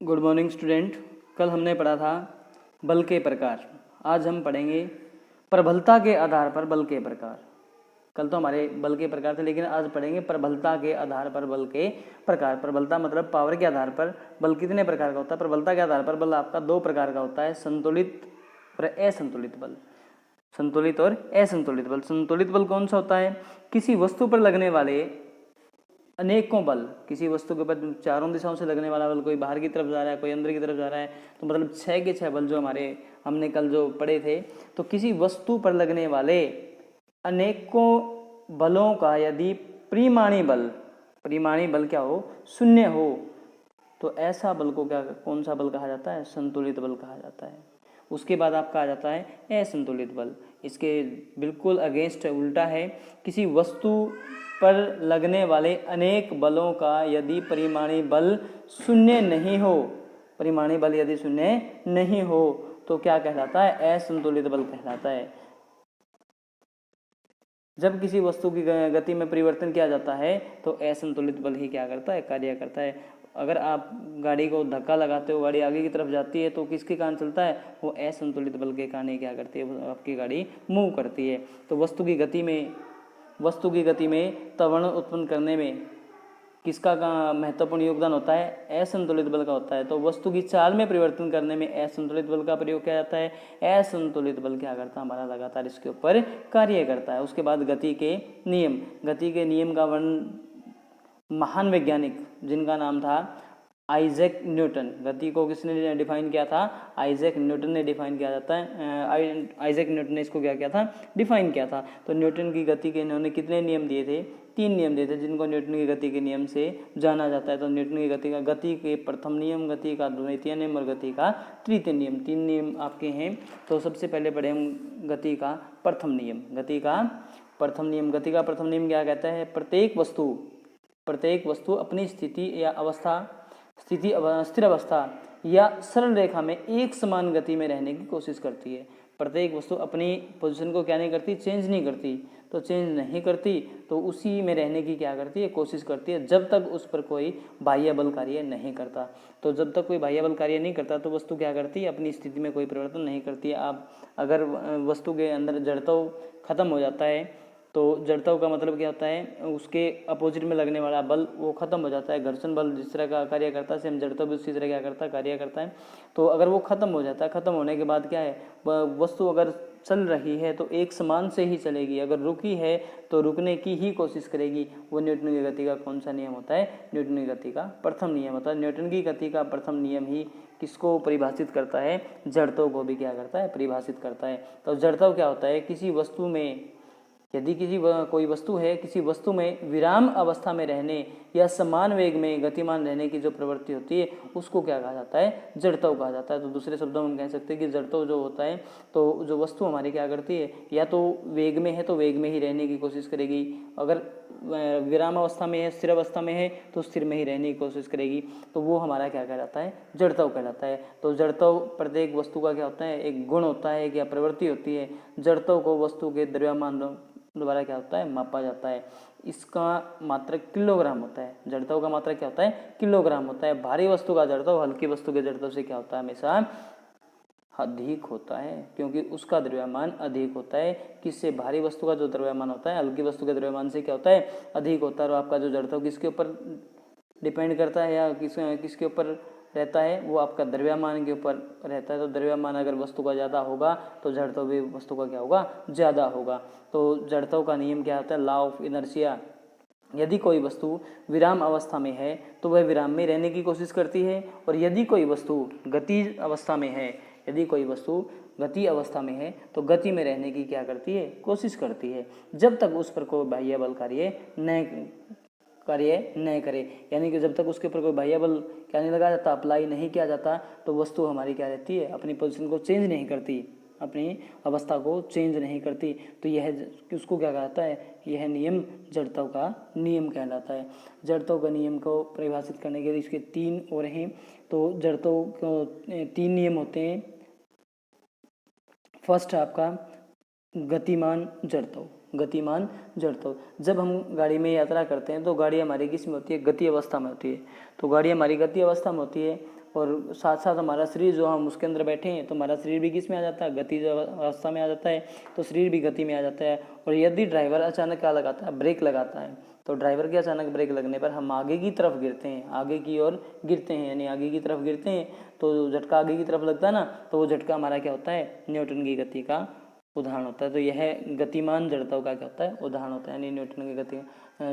Good morning student. कल हमने पढ़ा था बल के प्रकार। आज हम पढ़ेंगे प्रबलता के आधार पर बल के प्रकार। कल तो हमारे बल के प्रकार थे, लेकिन आज पढ़ेंगे प्रबलता के आधार पर बल के प्रकार। प्रबलता मतलब पावर के आधार पर बल कितने प्रकार का होता है। प्रबलता के आधार पर बल आपका दो प्रकार का होता है, संतुलित और असंतुलित बल। संतुलित और असंतुलित बल। संतुलित बल कौन सा होता है? किसी वस्तु पर लगने वाले अनेकों बल, किसी वस्तु के ऊपर चारों दिशाओं से लगने वाला बल, कोई बाहर की तरफ जा रहा है, कोई अंदर की तरफ जा रहा है, तो मतलब 6 के 6 बल जो हमने कल जो पढ़े थे। तो किसी वस्तु पर लगने वाले अनेकों बलों का यदि परिमाणी बल क्या हो, शून्य हो, तो ऐसा बल को कौन सा बल कहा जाता है? संतुलित बल कहा जाता है। उसके बाद आपका आ जाता है असंतुलित बल। इसके बिल्कुल अगेंस्ट उल्टा है, किसी वस्तु पर लगने वाले अनेक बलों का यदि परिमाणी बल शून्य नहीं हो, परिमाणी बल यदि शून्य नहीं हो तो क्या कहलाता है? असंतुलित बल कहलाता है। जब किसी वस्तु की गति में परिवर्तन किया जाता है तो असंतुलित बल ही क्या करता है? कार्य करता है। अगर आप गाड़ी को धक्का लगाते हो, गाड़ी आगे की तरफ जाती है, तो किसके कारण चलता है? वो असंतुलित बल के कारण क्या करती है? वो आपकी गाड़ी मूव करती है। तो वस्तु की गति में त्वरण उत्पन्न करने में किसका महत्वपूर्ण योगदान होता है? असंतुलित बल का होता है। तो वस्तु की चाल में परिवर्तन करने में असंतुलित बल का प्रयोग किया जाता है। असंतुलित बल क्या करता है? हमारा लगातार इसके ऊपर कार्य करता है। उसके बाद गति के नियम का वर्णन महान वैज्ञानिक जिनका नाम था आइजैक न्यूटन। गति को किसने डिफाइन किया था? आइजैक न्यूटन ने डिफाइन किया जाता है। आइजैक न्यूटन ने इसको क्या किया था? डिफाइन किया था। तो न्यूटन की गति के इन्होंने कितने नियम दिए थे? 3 नियम दिए थे, जिनको न्यूटन की गति के नियम से जाना जाता है। तो न्यूटन की गति के प्रथम नियम, गति का द्वितीय नियम और गति का तृतीय नियम, 3 नियम आपके हैं। तो सबसे पहले पढ़े हम गति का प्रथम नियम। गति का प्रथम नियम क्या कहता है? प्रत्येक वस्तु अपनी स्थिर अवस्था या सरल रेखा में एक समान गति में रहने की कोशिश करती है। प्रत्येक वस्तु अपनी पोजीशन को क्या नहीं करती? चेंज नहीं करती। तो चेंज नहीं करती तो उसी में रहने की क्या करती है? कोशिश करती है, जब तक उस पर कोई बाह्य बल कार्य नहीं करता। तो जब तक कोई बाह्य बल कार्य नहीं करता तो वस्तु क्या करती है? अपनी स्थिति में कोई परिवर्तन नहीं करती है। आप अगर वस्तु के अंदर जड़त्व खत्म हो जाता है, तो जड़त्व का मतलब क्या होता है? उसके अपोजिट में लगने वाला बल वो खत्म हो जाता है। घर्षण बल जिस तरह का कार्य करता है, सेम जड़त्व भी उसी तरह क्या करता है? कार्य करता है। तो अगर वो खत्म हो जाता है, खत्म होने के बाद क्या है? वस्तु अगर चल रही है तो एक समान से ही चलेगी, अगर रुकी है तो रुकने की ही कोशिश करेगी। वो न्यूटन की गति का कौन सा नियम होता है? न्यूटन की गति का प्रथम नियम होता है। न्यूटन की गति का प्रथम नियम ही किसको परिभाषित करता है? जड़त्व को भी क्या करता है? परिभाषित करता है। तो जड़त्व क्या होता है? किसी वस्तु में यदि कोई वस्तु है, किसी वस्तु में विराम अवस्था में रहने या समान वेग में गतिमान रहने की जो प्रवृत्ति होती है, उसको क्या कहा जाता है? जड़त्व कहा जाता है। तो दूसरे शब्दों में हम कह सकते हैं कि जड़त्व जो होता है, तो जो वस्तु हमारी क्या करती है, या तो वेग में है तो वेग में ही रहने की कोशिश करेगी, अगर विराम अवस्था में है, स्थिर अवस्था में है तो स्थिर में ही रहने की कोशिश करेगी। तो वो हमारा क्या कहलाता है? जड़त्व कहलाता है। तो जड़त्व प्रत्येक वस्तु का क्या होता है? एक गुण होता है, क्या प्रवृत्ति होती है। जड़त्व को वस्तु के द्रव्यमान द्वारा क्या होता है? मापा जाता है। इसका मात्रक किलोग्राम होता है। जड़त्व का मात्रक क्या होता है? किलोग्राम होता है। भारी वस्तु का जड़त्व हल्की वस्तु के जड़त्व से क्या होता है? हमेशा अधिक होता है, क्योंकि उसका द्रव्यमान अधिक होता है। किससे? भारी वस्तु का जो द्रव्यमान होता है हल्की वस्तु के द्रव्यमान से क्या होता है? अधिक होता है। और आपका जो जड़त्व किसके ऊपर डिपेंड करता है या किसके ऊपर रहता है? वो आपका द्रव्यमान के ऊपर रहता है। तो द्रव्यमान अगर वस्तु का ज़्यादा होगा तो जड़त्व भी वस्तु का क्या होगा? ज़्यादा होगा। तो जड़त्व का नियम क्या होता है? Law of inertia. यदि कोई वस्तु विराम अवस्था में है तो वह विराम में रहने की कोशिश करती है, और यदि कोई वस्तु गति अवस्था में है तो गति में रहने की क्या करती है? कोशिश करती है, जब तक उस पर कोई बाह्य बल कार्य न करे। यानी कि जब तक उसके ऊपर कोई बाह्य बल क्या नहीं लगाया जाता, अप्लाई नहीं किया जाता, तो वस्तु हमारी क्या रहती है? अपनी पोजीशन को चेंज नहीं करती, अपनी अवस्था को चेंज नहीं करती। तो यह उसको क्या कहता है? यह नियम जड़त्व का नियम कहलाता है। जड़त्व का नियम को परिभाषित करने के लिए इसके 3 और हैं। तो जड़त्व को 3 नियम होते हैं। फर्स्ट आपका गतिमान जड़त्व। जब हम गाड़ी में यात्रा करते हैं तो गाड़ी हमारी किस में होती है? गति अवस्था में होती है। तो गाड़ी हमारी गति अवस्था में होती है। और साथ साथ हमारा शरीर जो हम उसके अंदर बैठे हैं तो हमारा शरीर भी किस में आ जाता है, गति अवस्था में आ जाता है, तो शरीर भी गति में आ जाता है। और यदि ड्राइवर अचानक क्या लगाता है, ब्रेक लगाता है, तो ड्राइवर के अचानक ब्रेक लगने पर हम आगे की तरफ गिरते हैं, आगे की ओर गिरते हैं, यानी आगे की तरफ गिरते हैं, तो झटका आगे की तरफ लगता है ना, तो वो झटका हमारा क्या होता है, न्यूटन की गति का उदाहरण होता है। तो यह गतिमान जड़त्व का क्या होता है, उदाहरण होता है, यानी न्यूटन की गति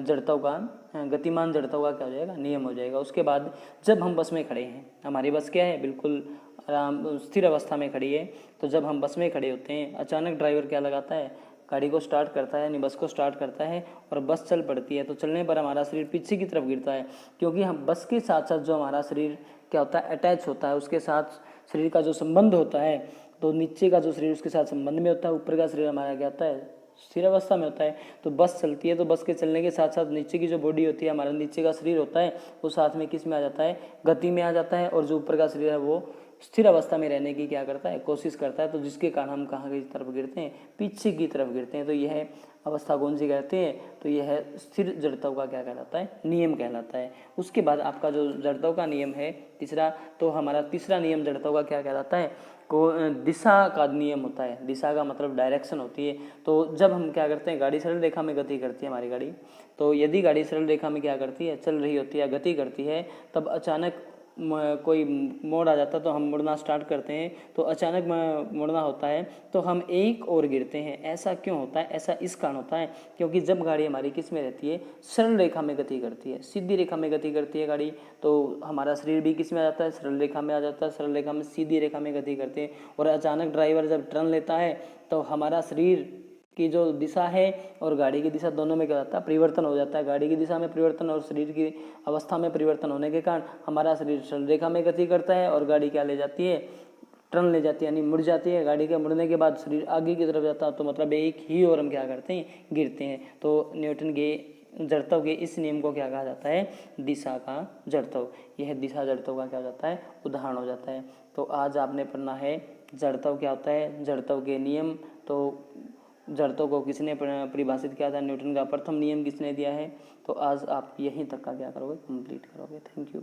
जड़त्व का गतिमान जड़त्व का क्या हो जाएगा, नियम हो जाएगा। उसके बाद जब हम बस में खड़े हैं, हमारी बस क्या है, बिल्कुल आराम स्थिर अवस्था में खड़ी है, तो जब हम बस में खड़े होते हैं अचानक ड्राइवर क्या लगाता है, गाड़ी को स्टार्ट करता है, यानी बस को स्टार्ट करता है और बस चल पड़ती है। तो चलने पर हमारा शरीर पीछे की तरफ गिरता है, क्योंकि हम बस के साथ साथ जो हमारा शरीर क्या होता है, अटैच होता है, उसके साथ शरीर का जो संबंध होता है, तो नीचे का जो शरीर उसके साथ संबंध में होता है, ऊपर का शरीर हमारा क्या होता है, स्थिर अवस्था में होता है। तो बस चलती है तो बस के चलने के साथ साथ नीचे की जो बॉडी होती है, हमारा नीचे का शरीर होता है, वो साथ में किस में आ जाता है, गति में आ जाता है। और जो ऊपर का शरीर है वो स्थिर अवस्था में रहने की क्या करता है, कोशिश करता है। तो जिसके कारण हम कहाँ की तरफ गिरते हैं, पीछे की तरफ गिरते हैं। तो यह अवस्था कौन सी कहते हैं, तो यह स्थिर जड़त्व का क्या कहलाता है, नियम कहलाता है। उसके बाद आपका जो जड़त्व का नियम है तीसरा, तो हमारा तीसरा नियम जड़त्व का क्या कहलाता है, को दिशा का नियम होता है। दिशा का मतलब डायरेक्शन होती है। तो जब हम क्या करते हैं, गाड़ी सरल रेखा में गति करती है हमारी गाड़ी, तो यदि गाड़ी सरल रेखा में क्या करती है, चल रही होती है, गति करती है, तब अचानक कोई मोड़ आ जाता है तो हम मुड़ना स्टार्ट करते हैं, तो अचानक मुड़ना होता है तो हम एक और गिरते हैं। ऐसा क्यों होता है, ऐसा इस कारण होता है क्योंकि जब गाड़ी हमारी किस में रहती है, सरल रेखा में गति करती है, सीधी रेखा में गति करती है गाड़ी, तो हमारा शरीर भी किस में आ जाता है, सरल रेखा में आ जाता है, सरल रेखा में सीधी रेखा में गति करते हैं। और अचानक ड्राइवर जब टर्न लेता है तो हमारा शरीर की जो दिशा है और गाड़ी की दिशा दोनों में क्या होता है, परिवर्तन हो जाता है। गाड़ी की दिशा में परिवर्तन और शरीर की अवस्था में परिवर्तन होने के कारण हमारा शरीर सरल रेखा में गति करता है और गाड़ी क्या ले जाती है, टर्न ले जाती है, यानी मुड़ जाती है। गाड़ी के मुड़ने के बाद शरीर आगे की तरफ जाता है, तो मतलब एक ही और हम क्या करते हैं, गिरते हैं। तो न्यूटन के जड़त्व के इस नियम को क्या कहा जाता है, दिशा का जड़त्व। यह दिशा जड़त्व का क्या हो जाता है, उदाहरण हो जाता है। तो आज आपने पढ़ना है जड़त्व क्या होता है, जड़त्व के नियम। तो जड़त्व को किसने परिभाषित किया था, न्यूटन का प्रथम नियम किसने दिया है। तो आज आप यहीं तक का क्या करोगे, कंप्लीट करोगे। Thank you.